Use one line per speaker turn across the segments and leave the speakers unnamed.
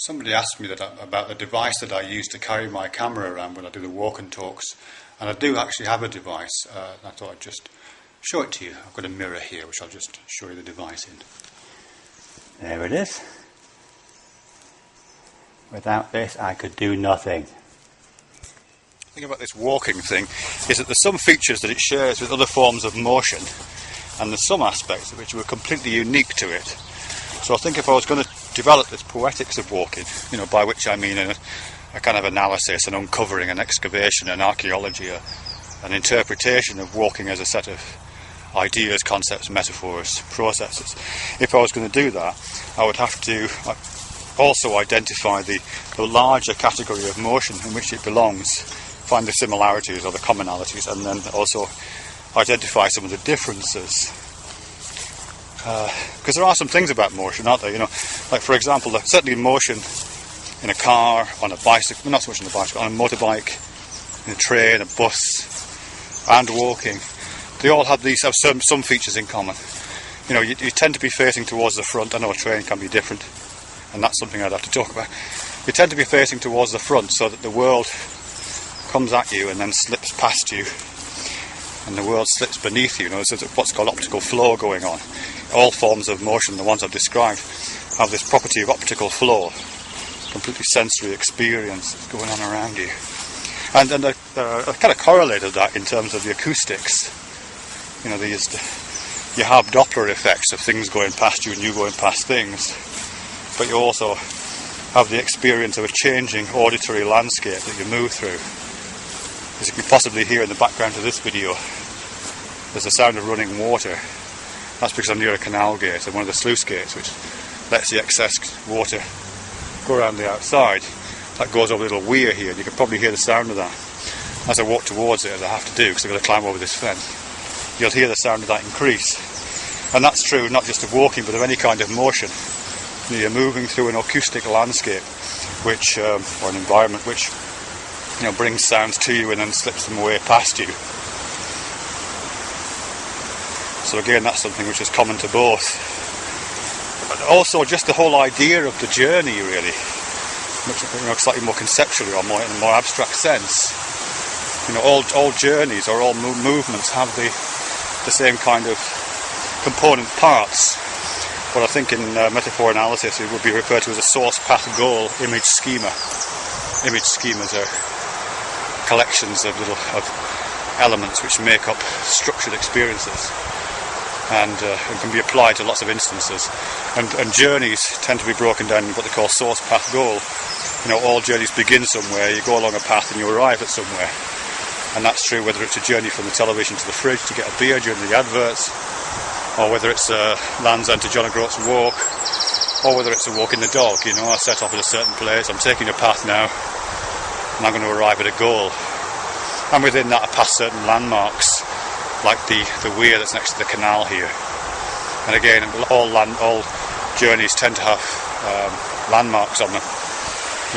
Somebody asked me about the device that I use to carry my camera around when I do the walk and talks, and I do actually have a device. I thought I'd just show it to you. I've got a mirror here which I'll just show you the device in. There it is. Without this I could do nothing. The thing about this walking thing is that there's some features that it shares with other forms of motion, and there's some aspects of which were completely unique to it. So I think if I was going to develop this poetics of walking, by which I mean a kind of analysis, an uncovering, an excavation, an archaeology, an interpretation of walking as a set of ideas, concepts, metaphors, processes. If I was going to do that, I would have to also identify the larger category of motion in which it belongs, find the similarities or the commonalities, and then also identify some of the differences. Because there are some things about motion, aren't there? Like for example, certainly motion in a car, on a bicycle, not so much on a bicycle, on a motorbike, in a train, a bus, and walking. They all have some features in common. You tend to be facing towards the front. I know a train can be different, and that's something I'd have to talk about. You tend to be facing towards the front so that the world comes at you and then slips past you, and the world slips beneath you. There's what's called optical flow going on. All forms of motion, the ones I've described, have this property of optical flow, completely sensory experience that's going on around you. And I kind of correlated that in terms of the acoustics. You have Doppler effects of things going past you and you going past things, but you also have the experience of a changing auditory landscape that you move through. As you can possibly hear in the background of this video, there's the sound of running water. That's because I'm near a canal gate, and one of the sluice gates which lets the excess water go around the outside. That goes over a little weir here, and you can probably hear the sound of that. As I walk towards it, as I have to do, because I've got to climb over this fence, you'll hear the sound of that increase. And that's true not just of walking, but of any kind of motion. You're moving through an acoustic landscape, which, or an environment which, brings sounds to you and then slips them away past you. So again, that's something which is common to both. But also just the whole idea of the journey, really, slightly more conceptually or more in a more abstract sense. All journeys or all movements have the same kind of component parts. What I think in metaphor analysis it would be referred to as a source, path, goal, image schema. Image schemas are collections of elements which make up structured experiences, and can be applied to lots of instances. And journeys tend to be broken down in what they call source, path, goal. All journeys begin somewhere, you go along a path and you arrive at somewhere. And that's true whether it's a journey from the television to the fridge to get a beer during the adverts, or whether it's Land's End to John O'Groat's walk, or whether it's a walk in the dog. I set off at a certain place, I'm taking a path now, and I'm going to arrive at a goal. And within that I pass certain landmarks, like the weir that's next to the canal here. And again, all journeys tend to have landmarks on them.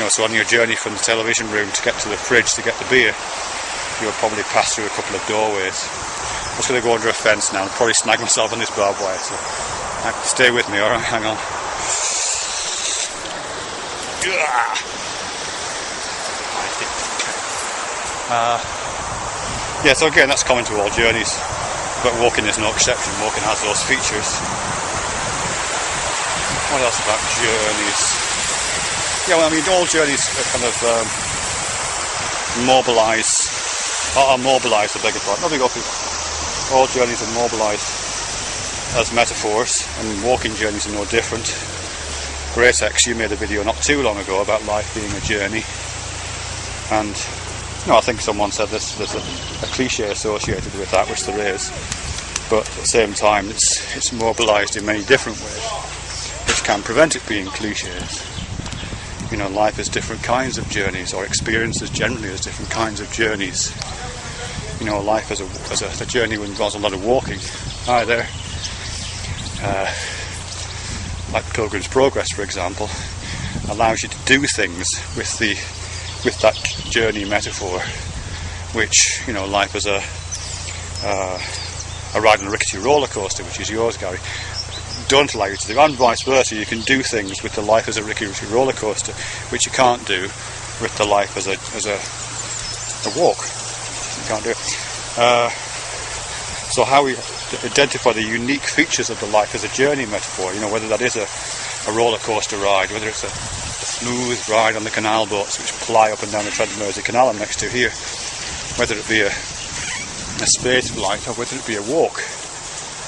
So on your journey from the television room to get to the fridge to get the beer, you'll probably pass through a couple of doorways. I'm just going to go under a fence now and probably snag myself on this barbed wire, so stay with me, alright, hang on. So again, that's common to all journeys, but walking is no exception. Walking has those features. What else about journeys? All journeys are kind of mobilised, I beg your pardon. All journeys are mobilised as metaphors, and walking journeys are no different. Grace X, you made a video not too long ago about life being a journey, and I think someone said there's a cliche associated with that, which there is, but at the same time it's mobilised in many different ways, which can prevent it being cliches. Life is different kinds of journeys, or experiences generally as different kinds of journeys. Life as a journey involves a lot of walking, either like Pilgrim's Progress, for example, allows you to do things with that journey metaphor, which life as a ride on a rickety roller coaster, which is yours, Gary, don't allow you to do, and vice versa. You can do things with the life as a Ricky Ricky roller coaster which you can't do with the life as a walk. You can't do it. So how we identify the unique features of the life as a journey metaphor, you know, whether that is a roller coaster ride, whether it's a smooth ride on the canal boats which ply up and down the Trent Mersey Canal I'm next to here, whether it be a space flight or whether it be a walk,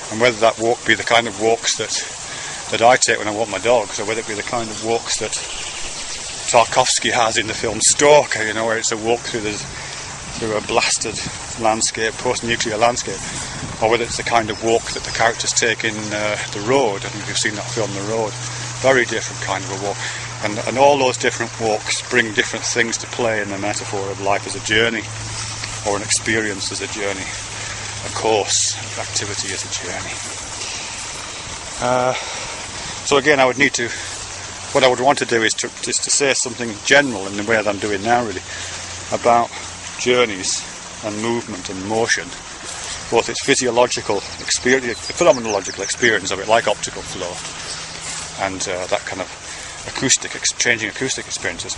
and whether that walk be the kind of walks that I take when I walk my dogs, or whether it be the kind of walks that Tarkovsky has in the film Stalker, you know, where it's a walk through a blasted landscape, post-nuclear landscape, or whether it's the kind of walk that the characters take in The Road. I think you've seen that film The Road. Very different kind of a walk, and all those different walks bring different things to play in the metaphor of life as a journey, or an experience as a journey, a course of activity as a journey. So again, what I would want to do is to say something general in the way that I'm doing now, really, about journeys and movement and motion, both its physiological experience, the phenomenological experience of it, like optical flow, and that kind of changing acoustic experiences.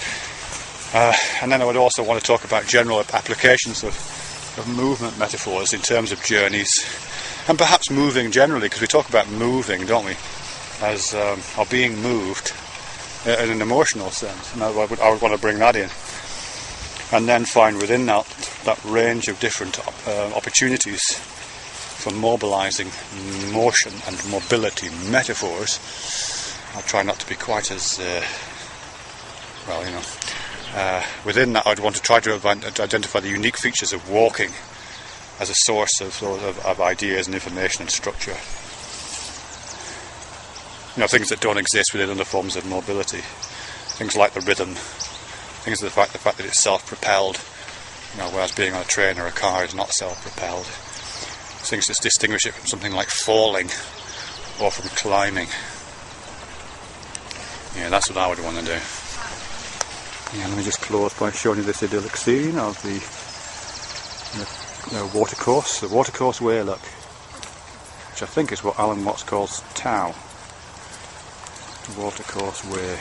And then I would also want to talk about general applications of movement metaphors in terms of journeys, and perhaps moving generally, because we talk about moving, don't we, as or being moved in an emotional sense, and I would want to bring that in, and then find within that range of different opportunities for mobilising motion and mobility metaphors. I'll try not to be quite as within that I'd want to try to identify the unique features of walking as a source of ideas and information and structure. You know, things that don't exist within other forms of mobility. Things like the rhythm, things like the fact that it's self-propelled, you know, whereas being on a train or a car is not self-propelled. Things that distinguish it from something like falling or from climbing. Yeah, that's what I would want to do. Yeah, let me just close by showing you this idyllic scene of the watercourse, the watercourse way, look, which I think is what Alan Watts calls Tau. Watercourse way.